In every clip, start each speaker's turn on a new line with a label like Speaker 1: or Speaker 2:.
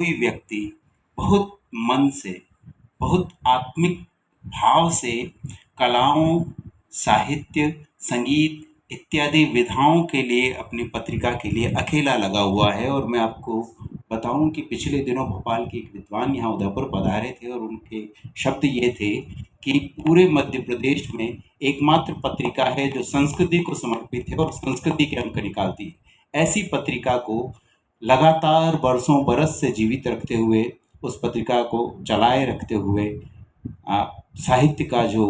Speaker 1: कोई व्यक्ति बहुत मन से, बहुत आत्मिक भाव से कलाओं, साहित्य, संगीत इत्यादि विधाओं के लिए अपनी पत्रिका के लिए अकेला लगा हुआ है। और मैं आपको बताऊं कि पिछले दिनों भोपाल के एक विद्वान यहाँ उदयपुर पधारे थे और उनके शब्द ये थे कि पूरे मध्य प्रदेश में एकमात्र पत्रिका है जो संस्कृति को समर्पित है और संस्कृति के अंक निकालती है। ऐसी पत्रिका को लगातार बरसों बरस से जीवित रखते हुए, उस पत्रिका को चलाए रखते हुए साहित्य का जो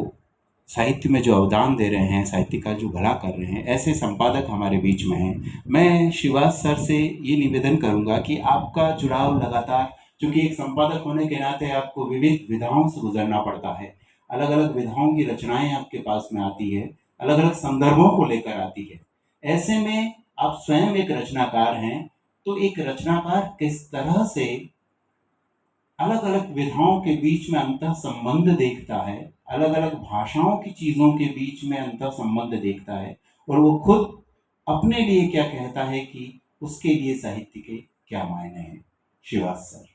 Speaker 1: साहित्य में जो अवदान दे रहे हैं, साहित्य का जो भला कर रहे हैं, ऐसे संपादक हमारे बीच में हैं। मैं शिवास सर से ये निवेदन करूंगा कि आपका जुड़ाव लगातार, क्योंकि एक संपादक होने के नाते आपको विविध विधाओं से गुजरना पड़ता है, अलग अलग विधाओं की रचनाएं आपके पास में आती है, अलग अलग संदर्भों को लेकर आती है। ऐसे में आप स्वयं एक रचनाकार हैं, तो एक रचनाकार किस तरह से अलग अलग विधाओं के बीच में अंतः संबंध देखता है, अलग अलग भाषाओं की चीजों के बीच में अंतः संबंध देखता है, और वो खुद अपने लिए क्या कहता है कि उसके लिए साहित्य के क्या मायने हैं। शिवास सर।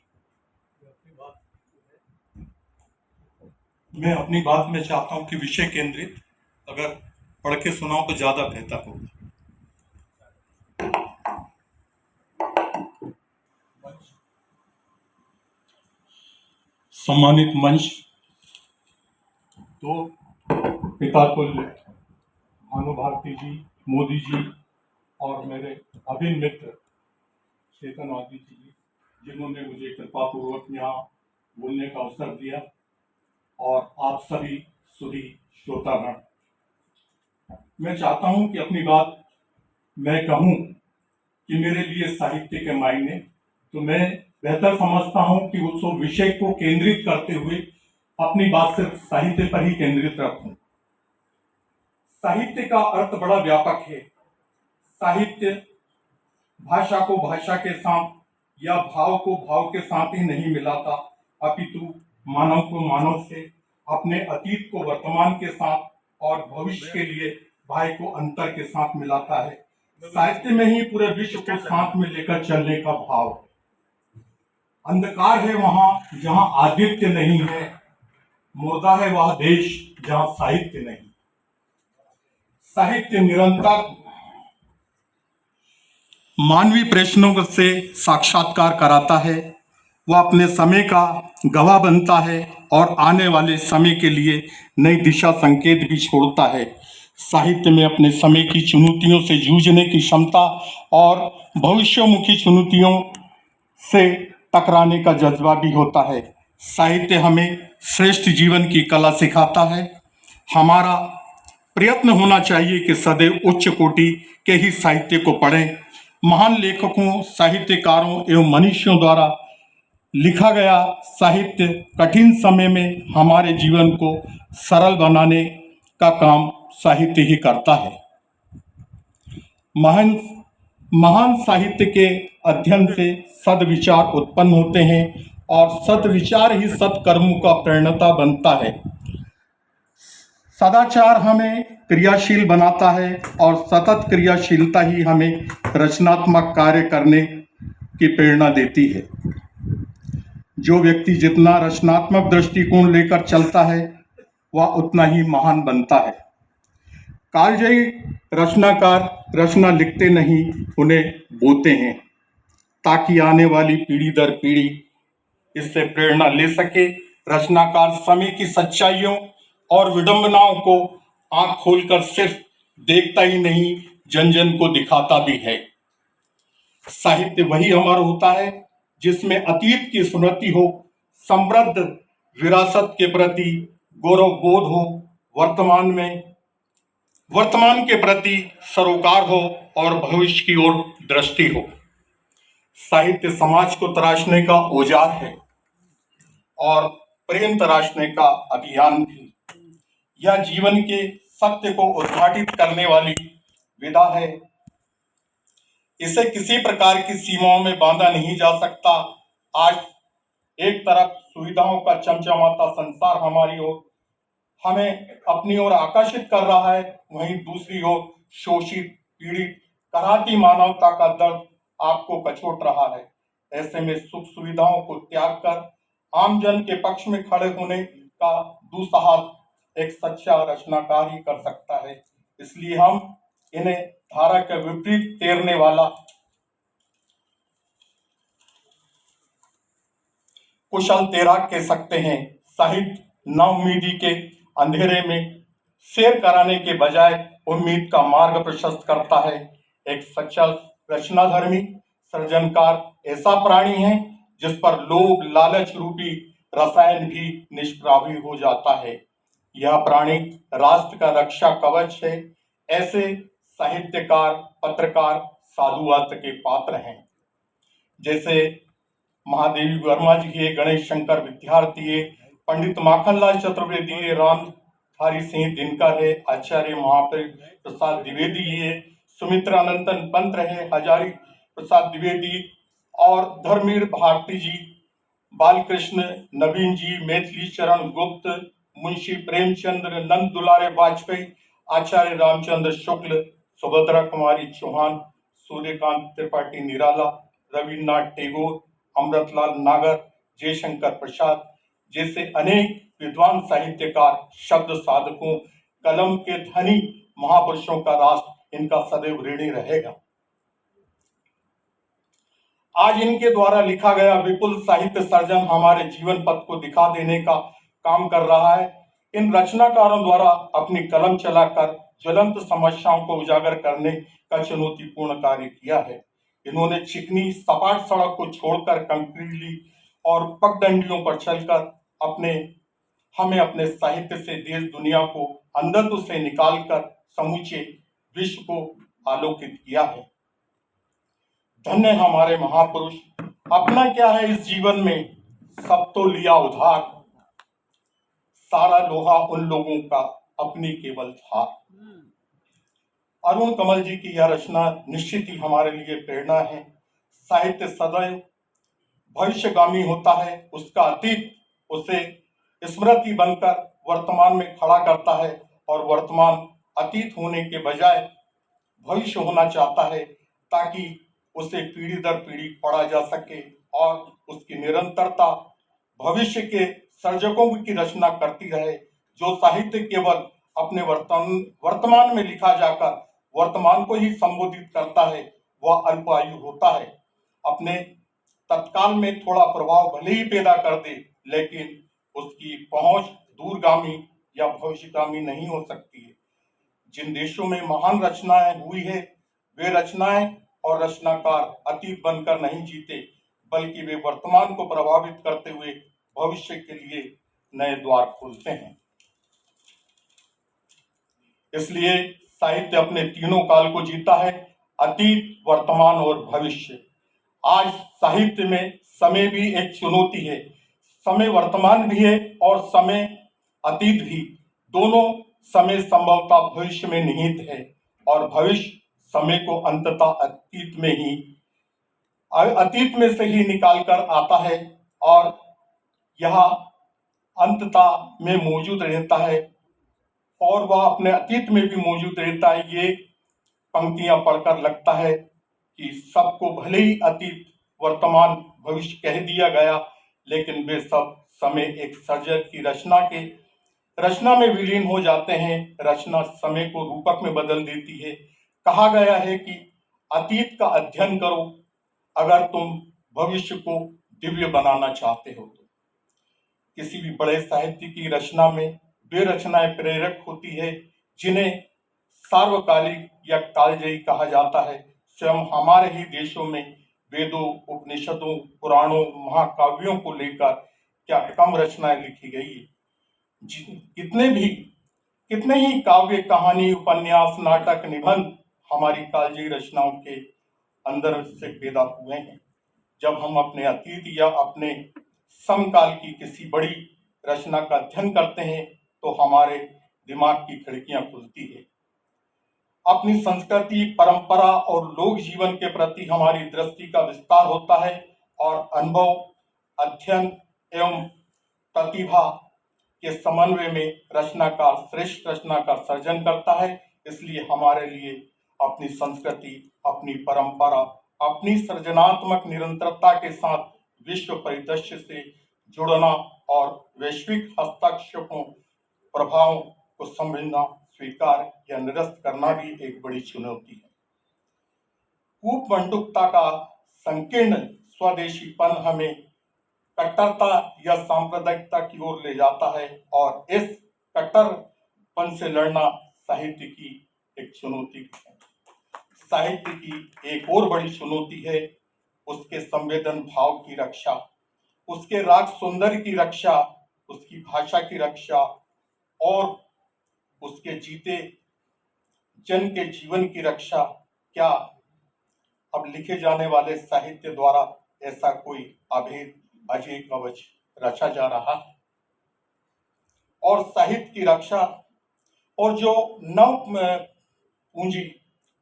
Speaker 2: मैं अपनी बात में चाहता हूं कि विषय केंद्रित अगर पढ़ के सुनाओ तो ज्यादा बेहतर होगा। सम्मानित मंच, तो पिता तुल्य भानु भारती जी, मोदी जी और मेरे अभिन्न मित्र चेतन आदि जी, जिन्होंने मुझे कृपापूर्वक यहाँ बोलने का अवसर दिया, और आप सभी सुधी श्रोतागण, मैं चाहता हूं कि अपनी बात मैं कहूं कि मेरे लिए साहित्य के मायने, तो मैं बेहतर समझता हूं कि उस विषय को केंद्रित करते हुए अपनी बात सिर्फ साहित्य पर ही केंद्रित रखूं। साहित्य का अर्थ बड़ा व्यापक है। साहित्य भाषा को भाषा के साथ या भाव को भाव के साथ ही नहीं मिलाता, अपितु मानव को मानव से, अपने अतीत को वर्तमान के साथ और भविष्य के लिए भाई को अंतर के साथ मिलाता है। साहित्य में ही पूरे विश्व को साथ में लेकर चलने का भाव है। अंधकार है वहां जहां आदित्य नहीं है, मुर्दा है वह देश जहां साहित्य नहीं। साहित्य निरंतर मानवीय प्रश्नों से साक्षात्कार कराता है, वह अपने समय का गवाह बनता है और आने वाले समय के लिए नई दिशा संकेत भी छोड़ता है। साहित्य में अपने समय की चुनौतियों से जूझने की क्षमता और भविष्योन्मुखी चुनौतियों से टकराने का जज्बा भी होता है। साहित्य हमें श्रेष्ठ जीवन की कला सिखाता है। हमारा प्रयत्न होना चाहिए कि सदैव उच्च कोटि के ही साहित्य को पढ़ें। महान लेखकों, साहित्यकारों एवं मनीषियों द्वारा लिखा गया साहित्य कठिन समय में हमारे जीवन को सरल बनाने का काम साहित्य ही करता है। महान साहित्य के अध्ययन से सद्विचार उत्पन्न होते हैं और सद्विचार ही सत्कर्मों का प्रेरणा बनता है। सदाचार हमें क्रियाशील बनाता है और सतत क्रियाशीलता ही हमें रचनात्मक कार्य करने की प्रेरणा देती है। जो व्यक्ति जितना रचनात्मक दृष्टिकोण लेकर चलता है वह उतना ही महान बनता है। कालजयी रचनाकार रचना लिखते नहीं, उन्हें बोते हैं, ताकि आने वाली पीढ़ी दर पीढ़ी इससे प्रेरणा ले सके। रचनाकार समय की सच्चाइयों और विडंबनाओं को आंख खोलकर सिर्फ देखता ही नहीं, जन जन को दिखाता भी है। साहित्य वही अमर होता है जिसमें अतीत की स्मृति हो, समृद्ध विरासत के प्रति गौरव बोध हो, वर्तमान के प्रति सरोकार हो और भविष्य की ओर दृष्टि हो। साहित्य समाज को तराशने का औजार है और प्रेम तराशने का अभियान भी। यह जीवन के सत्य को उद्घाटित करने वाली विधा है। इसे किसी प्रकार की सीमाओं में बांधा नहीं जा सकता। आज एक तरफ सुविधाओं का चमचमाता संसार हमारी ओर हमें अपनी ओर आकर्षित कर रहा है, वहीं दूसरी ओर शोषित, पीड़ित, कराहती मानवता का दर्द आपको कचोट रहा है। ऐसे में सुख सुविधाओं को त्याग कर आम जन के पक्ष में खड़े होने का दुस्साहस एक सच्चा रचनाकार ही कर सकता है। इसलिए हम इन्हें धारा के विपरीत तैरने वाला कुशल तैराक कह सकते हैं। साहित्य नाउम्मीदी के अंधेरे में सैर कराने के बजाय उम्मीद का मार्ग प्रशस्त करता है। एक सच्चा रचनाधर्मी सृजनकार ऐसा प्राणी है जिस पर लोभ लालच रूपी रसायन भी निष्प्रभावी हो जाता है। यह प्राणी राष्ट्र का रक्षा कवच है। ऐसे साहित्यकार, पत्रकार साधुवाद के पात्र हैं। जैसे महादेवी वर्मा जी है, गणेश शंकर विद्यार्थी है, पंडित माखनलाल चतुर्वेदी है, रामधारी सिंह दिनकर है, आचार्य महाप्रसाद द्विवेदी है, सुमित्रानंदन पंत है, हजारी प्रसाद द्विवेदी और धर्मवीर भारती जी, बालकृष्ण नवीन जी, मैथिली चरण गुप्त, मुंशी प्रेमचंद्र, नंद दुलारे वाजपेयी, आचार्य रामचंद्र शुक्ल, सुभद्रा कुमारी चौहान, सूर्यकांत त्रिपाठी निराला, रविन्द्रनाथ टैगोर, अमृतलाल नागर, जयशंकर प्रसाद जैसे अनेक विद्वान साहित्यकार, शब्द साधकों, कलम के धनी महापुरुषों का राष्ट्र इनका सदैव ऋणी रहेगा। आज इनके द्वारा लिखा गया विपुल साहित्य सर्जन हमारे जीवन पथ को दिखा देने का काम कर रहा है। इन रचनाकारों द्वारा अपनी कलम चलाकर ज्वलंत समस्याओं को उजागर करने का चुनौतीपूर्ण कार्य किया है। इन्होंने चिकनी सपाट सड़क को छोड़कर कंक्रीटली और पगडंडियों पर चलकर हमें अपने साहित्य से देश दुनिया को अंधत्व से निकालकर समूचे विश्व को आलोकित किया है। धन्य हमारे महापुरुष। अपना क्या है इस जीवन में, सब तो लिया उधार, सारा लोहा उन लोगों का अपनी केवल धार। अरुण कमल जी की यह रचना निश्चित ही हमारे लिए प्रेरणा है। साहित्य सदैव भविष्यगामी होता है। उसका अतीत उसे स्मृति बनकर वर्तमान में खड़ा करता है और वर्तमान अतीत होने के बजाय भविष्य होना चाहता है, ताकि उसे पीढ़ी दर पीढ़ी पढ़ा जा सके और उसकी निरंतरता भविष्य के सर्जकों की रचना करती रहे। जो साहित्य केवल अपने वर्तमान में लिखा जाकर वर्तमान को ही संबोधित करता है, वह अल्पायु होता है। अपने तत्काल में थोड़ा प्रभाव भले ही पैदा कर दे, लेकिन उसकी पहुंच दूरगामी या भविष्यगामी नहीं हो सकती है। जिन देशों में महान रचनाएं हुई है, वे रचनाएं और रचनाकार अतीत बनकर नहीं जीते, बल्कि वे वर्तमान को प्रभावित करते हुए भविष्य के लिए नए द्वार खोलते हैं। इसलिए साहित्य अपने तीनों काल को जीता है, अतीत, वर्तमान और भविष्य। आज साहित्य में समय भी एक चुनौती है। समय वर्तमान भी है और समय अतीत भी। दोनों समय संभवतः भविष्य में निहित है और भविष्य समय को अंततः अतीत में से ही निकाल कर आता है और यह अंततः में मौजूद रहता है और वह अपने अतीत में भी मौजूद रहता है। ये पंक्तियां पढ़कर लगता है कि सबको भले ही अतीत, वर्तमान, भविष्य कह दिया गया, लेकिन वे सब समय एक सर्जक की रचना में विलीन हो जाते हैं। रचना समय को रूपक में बदल देती है। कहा गया है कि अतीत का अध्ययन करो अगर तुम भविष्य को दिव्य बनाना चाहते हो। तो किसी भी बड़े साहित्य की रचना में वे रचनाएं प्रेरक होती है जिन्हें सार्वकालिक या कालजयी कहा जाता है। स्वयं हमारे ही देशों में वेदों, उपनिषदों, पुराणों, महाकाव्यों को लेकर क्या कम रचनाएं लिखी गई है। कितने ही काव्य, कहानी, उपन्यास, नाटक, निबंध हमारी कालजयी रचनाओं के अंदर से पैदा हुए हैं। जब हम अपने अतीत या अपने समकाल की किसी बड़ी रचना का अध्ययन करते हैं तो हमारे दिमाग की खिड़कियां खुलती है। अपनी संस्कृति, परंपरा और लोक जीवन के प्रति हमारी दृष्टि का विस्तार होता है और अनुभव, अध्ययन एवं प्रतिभा के समन्वय में रचनाकार श्रेष्ठ रचना का सर्जन करता है। इसलिए हमारे लिए अपनी संस्कृति, अपनी परंपरा अपनी सृजनात्मक निरंतरता के साथ विश्व परिदृश्य से जुड़ना और वैश्विक हस्तक्षेपों प्रभावों को समझना, स्वीकार या निरस्त करना भी एक बड़ी चुनौती है। कूपमंडुकता का संकीर्ण स्वदेशीपन हमें कट्टरता या सांप्रदायिकता की ओर ले जाता है और इस कट्टरपन से लड़ना साहित्य की एक चुनौती है। साहित्य की एक और बड़ी चुनौती है उसके संवेदन भाव की रक्षा, उसके राग सौंदर्य की रक्षा, उसकी भाषा की रक्षा और उसके जीते जन के जीवन की रक्षा। क्या अब लिखे जाने वाले साहित्य द्वारा ऐसा कोई अभेद अजय कवच रचा जा रहा है? और साहित्य की रक्षा और जो नव पूंजी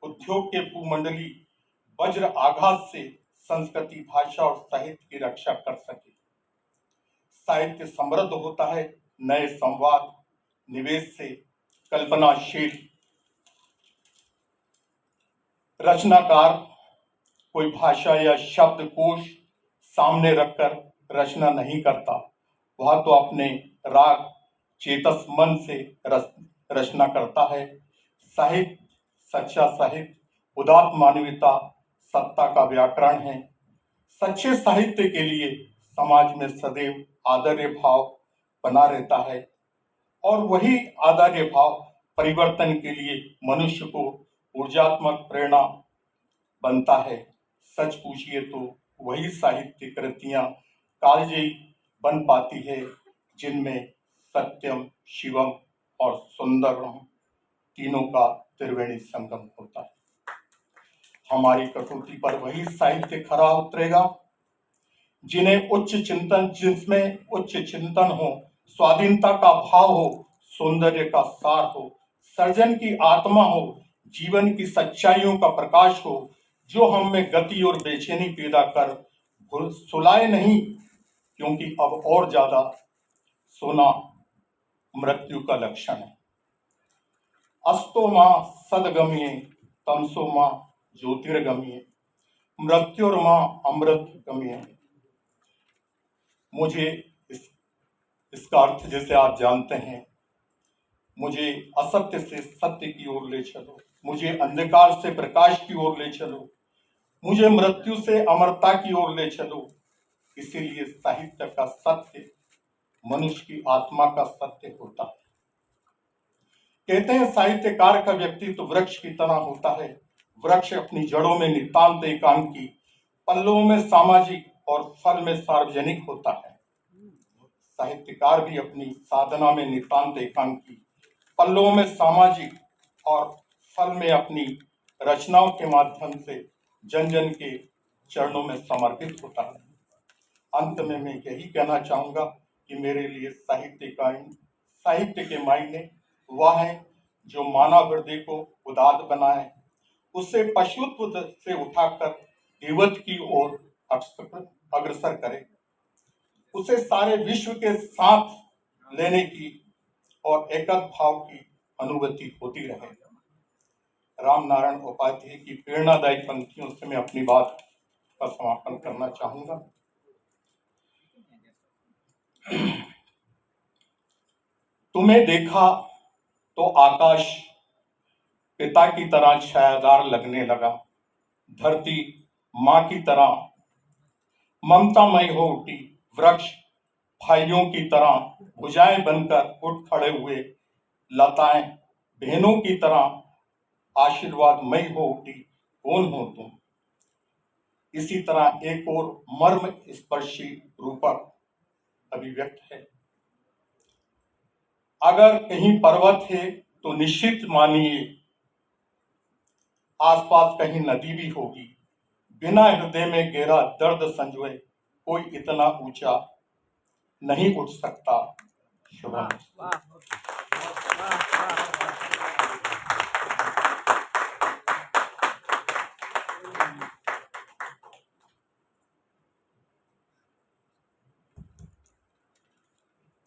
Speaker 2: उद्योग के भूमंडली वज्र आघात से संस्कृति, भाषा और साहित्य की रक्षा कर सके। साहित्य समृद्ध होता है नए संवाद निवेश से। कल्पनाशील रचनाकार कोई भाषा या शब्दकोश सामने रखकर रचना नहीं करता, वह तो अपने राग चेतस मन से रचना करता है। साहित्य, सच्चा साहित्य उदात्त मानवीयता सत्ता का व्याकरण है। सच्चे साहित्य के लिए समाज में सदैव आदर्य भाव बना रहता है और वही आदर्य भाव परिवर्तन के लिए मनुष्य को ऊर्जात्मक प्रेरणा बनता है। सच पूछिए तो वही साहित्य कृतियां कालजयी बन पाती है जिनमें सत्यम, शिवम और सुंदरम तीनों का त्रिवेणी संगम होता है। हमारी कसौटी पर वही साहित्य खरा उतरेगा जिसमें उच्च चिंतन हो, स्वाधीनता का भाव हो, सौंदर्य का सार हो, सर्जन की आत्मा हो, जीवन की सच्चाइयों का प्रकाश हो, जो हम में गति और बेचैनी पैदा कर सुलाए नहीं, क्योंकि अब और ज्यादा सोना मृत्यु का लक्षण है। अस्तो मां सदगम्ये तमसो मां ज्योतिर्गम्ये मृत्युर्मां अमृत गम्ये। मुझे इसका अर्थ जैसे आप जानते हैं, मुझे असत्य से सत्य की ओर ले चलो, मुझे अंधकार से प्रकाश की ओर ले चलो, मुझे मृत्यु से अमरता की ओर ले चलो। इसीलिए साहित्य का सत्य मनुष्य की आत्मा का सत्य होता है। कहते हैं साहित्यकार का व्यक्तित्व वृक्ष की तरह होता है। वृक्ष अपनी जड़ों में नितांत एकांकी, पल्लवों में सामाजिक और फल में सार्वजनिक होता है। साहित्यकार भी अपनी साधना में नितांत एकांकी, पल्लवों में सामाजिक और फल में अपनी रचनाओं के माध्यम से जन जन के चरणों में समर्पित होता है। अंत में मैं यही कहना चाहूंगा कि मेरे लिए साहित्य के मायने वह है जो मानव हृदय को उदात्त बनाए, उसे पशुत्व से उठाकर देवत्व की ओर अग्रसर करे, उसे सारे विश्व के साथ लेने की और एकत भाव की अनुभूति होती रहे। रामनारायण उपाध्याय की प्रेरणादायी पंक्तियों से मैं अपनी बात का समापन करना चाहूंगा। तुम्हें देखा तो आकाश पिता की तरह छायादार लगने लगा, धरती मां की तरह ममतामय हो उठी, वृक्ष भाइयों की तरह भुजाएं बनकर उठ खड़े हुए, लताएं बहनों की तरह आशीर्वादमय हो उठी। कौन हो तुम? इसी तरह एक और मर्म स्पर्शी रूपक अभिव्यक्त है। अगर कहीं पर्वत है तो निश्चित मानिए आसपास कहीं नदी भी होगी। बिना हृदय में गहरा दर्द संजोए कोई इतना ऊंचा नहीं उठ सकता। शुभम।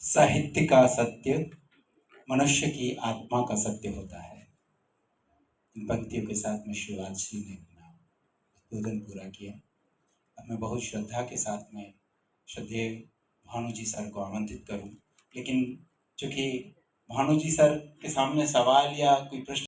Speaker 1: साहित्य का सत्य मनुष्य की आत्मा का सत्य होता है। इन पंक्तियों के साथ में शिवाजी ने 2 दिन पूरा किया। अब मैं बहुत श्रद्धा के साथ में श्रद्धेय भानु जी सर को आमंत्रित करूँ, लेकिन चूँकि भानु जी सर के सामने सवाल या कोई प्रश्न